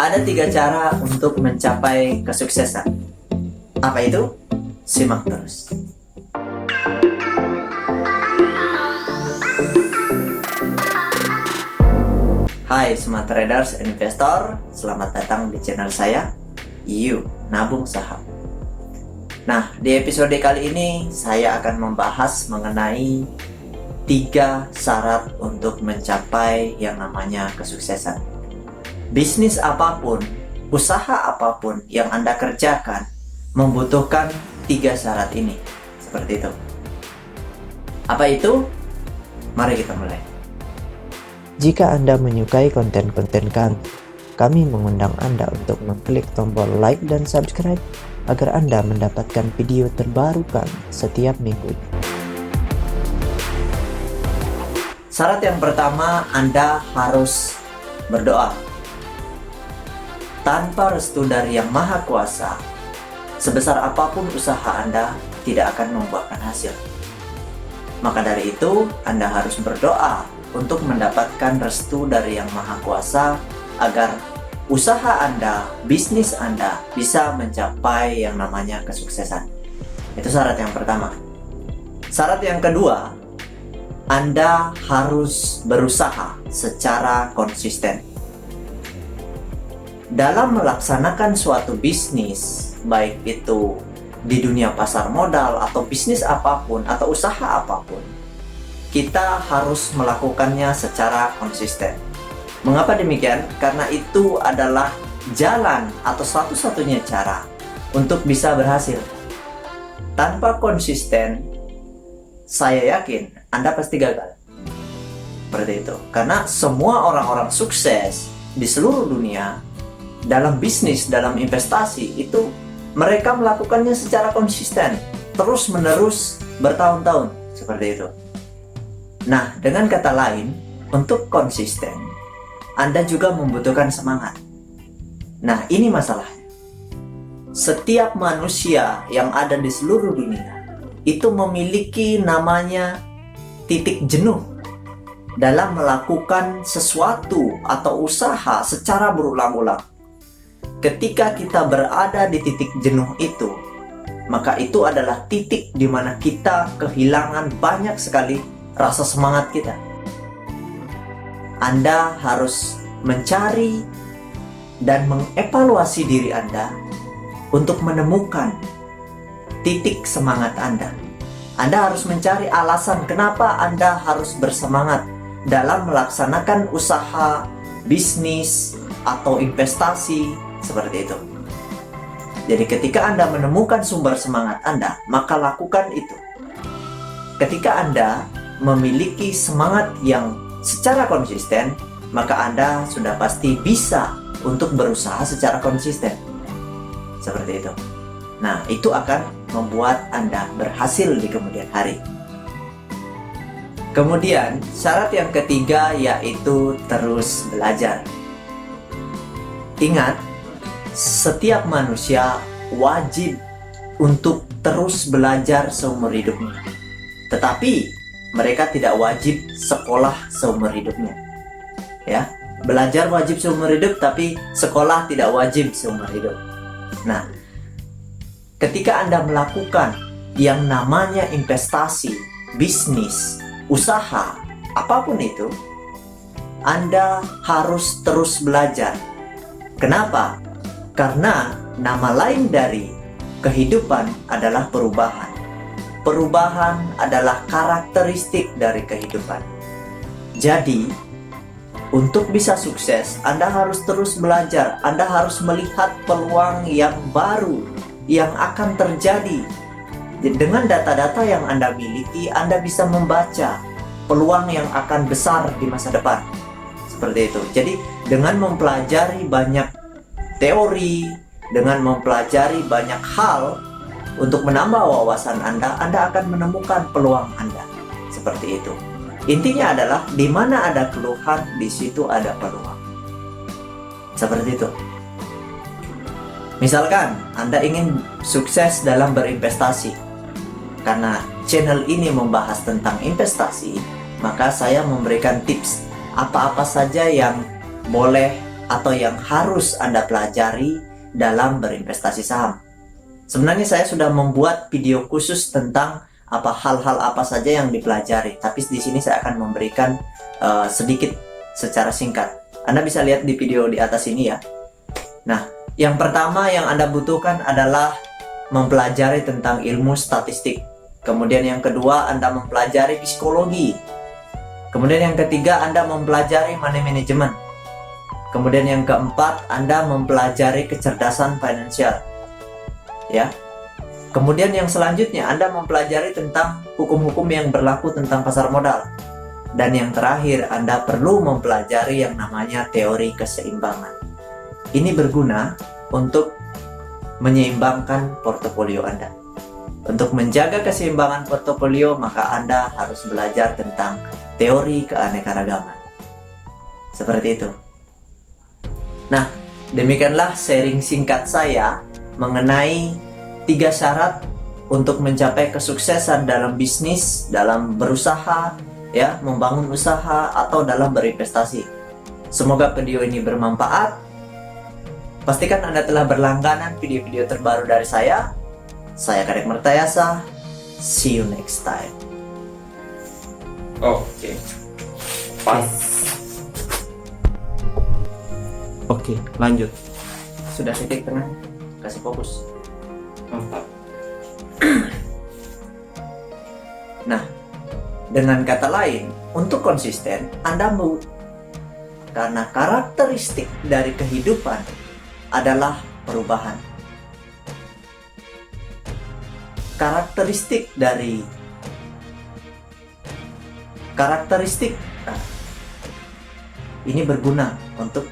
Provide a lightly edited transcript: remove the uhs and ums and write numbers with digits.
Ada 3 cara untuk mencapai kesuksesan. Apa itu? Simak terus. Hai Smart Traders and Investor, selamat datang di channel saya, Yuk Nabung Saham. Nah, di episode kali ini saya akan membahas mengenai 3 syarat untuk mencapai yang namanya kesuksesan. Bisnis apapun, usaha apapun yang Anda kerjakan membutuhkan 3 syarat ini. Seperti itu. Apa itu? Mari kita mulai. Jika Anda menyukai konten-konten kami mengundang Anda untuk mengklik tombol like dan subscribe agar Anda mendapatkan video terbaru kami setiap minggu. Syarat yang pertama, Anda harus berdoa. Tanpa restu dari Yang Maha Kuasa, sebesar apapun usaha Anda tidak akan membuahkan hasil. Maka dari itu, Anda harus berdoa untuk mendapatkan restu dari Yang Maha Kuasa agar usaha Anda, bisnis Anda bisa mencapai yang namanya kesuksesan. Itu syarat yang pertama. Syarat yang kedua, Anda harus berusaha secara konsisten. Dalam melaksanakan suatu bisnis, baik itu di dunia pasar modal atau bisnis apapun atau usaha apapun, kita harus melakukannya secara konsisten. Mengapa demikian? Karena itu adalah jalan atau satu-satunya cara untuk bisa berhasil. Tanpa konsisten, saya yakin Anda pasti gagal. Seperti itu. Karena semua orang-orang sukses di seluruh dunia dalam bisnis, dalam investasi itu mereka melakukannya secara konsisten, terus-menerus bertahun-tahun. Seperti itu. Nah, dengan kata lain, untuk konsisten, Anda juga membutuhkan semangat. Nah, ini masalahnya. Setiap manusia yang ada di seluruh dunia itu memiliki namanya titik jenuh dalam melakukan sesuatu atau usaha secara berulang-ulang. Ketika kita berada di titik jenuh itu, maka itu adalah titik di mana kita kehilangan banyak sekali rasa semangat kita. Anda harus mencari dan mengevaluasi diri Anda untuk menemukan titik semangat Anda. Anda harus mencari alasan kenapa Anda harus bersemangat dalam melaksanakan usaha, bisnis, atau investasi seperti itu. Jadi ketika Anda menemukan sumber semangat Anda, maka lakukan itu. Ketika Anda memiliki semangat yang secara konsisten, maka Anda sudah pasti bisa untuk berusaha secara konsisten. Seperti itu. Nah, itu akan membuat Anda berhasil di kemudian hari. Kemudian, syarat yang ketiga yaitu terus belajar. Ingat, setiap manusia wajib untuk terus belajar seumur hidupnya. Tetapi mereka tidak wajib sekolah seumur hidupnya. Ya, belajar wajib seumur hidup, tapi sekolah tidak wajib seumur hidup. Nah, ketika Anda melakukan yang namanya investasi, bisnis, usaha, apapun itu, Anda harus terus belajar. Kenapa? Karena nama lain dari kehidupan adalah perubahan. Perubahan adalah karakteristik dari kehidupan. Jadi, untuk bisa sukses, Anda harus terus belajar. Anda harus melihat peluang yang baru yang akan terjadi. Dengan data-data yang Anda miliki, Anda bisa membaca peluang yang akan besar di masa depan. Seperti itu. Jadi, dengan mempelajari banyak teori, dengan mempelajari banyak hal, untuk menambah wawasan Anda akan menemukan peluang Anda. Seperti itu. Intinya adalah di mana ada keluhan, di situ ada peluang. Seperti itu. Misalkan Anda ingin sukses dalam berinvestasi. Karena channel ini membahas tentang investasi, maka saya memberikan tips apa-apa saja yang boleh atau yang harus Anda pelajari dalam berinvestasi saham. Sebenarnya saya sudah membuat video khusus tentang hal-hal apa saja yang dipelajari, tapi di sini saya akan memberikan sedikit secara singkat. Anda bisa lihat di video di atas ini ya. Nah, yang pertama yang Anda butuhkan adalah mempelajari tentang ilmu statistik. Kemudian yang kedua, Anda mempelajari psikologi. Kemudian yang ketiga, Anda mempelajari money management. Kemudian yang keempat, Anda mempelajari kecerdasan finansial. Ya. Kemudian yang selanjutnya, Anda mempelajari tentang hukum-hukum yang berlaku tentang pasar modal. Dan yang terakhir, Anda perlu mempelajari yang namanya teori keseimbangan. Ini berguna untuk menyeimbangkan portofolio Anda. Untuk menjaga keseimbangan portofolio, maka Anda harus belajar tentang teori keanekaragaman. Seperti itu. Nah, demikianlah sharing singkat saya mengenai 3 syarat untuk mencapai kesuksesan dalam bisnis, dalam berusaha, ya, membangun usaha atau dalam berinvestasi. Semoga video ini bermanfaat. Pastikan Anda telah berlangganan video-video terbaru dari saya. Saya Kadek Mertayasa. See you next time. Oke. Pas. Oke, lanjut. Sudah titik tengah. Kasih fokus. Mantap. Nah, dengan kata lain, untuk konsisten, karena karakteristik dari kehidupan adalah perubahan. Karakteristik ini berguna untuk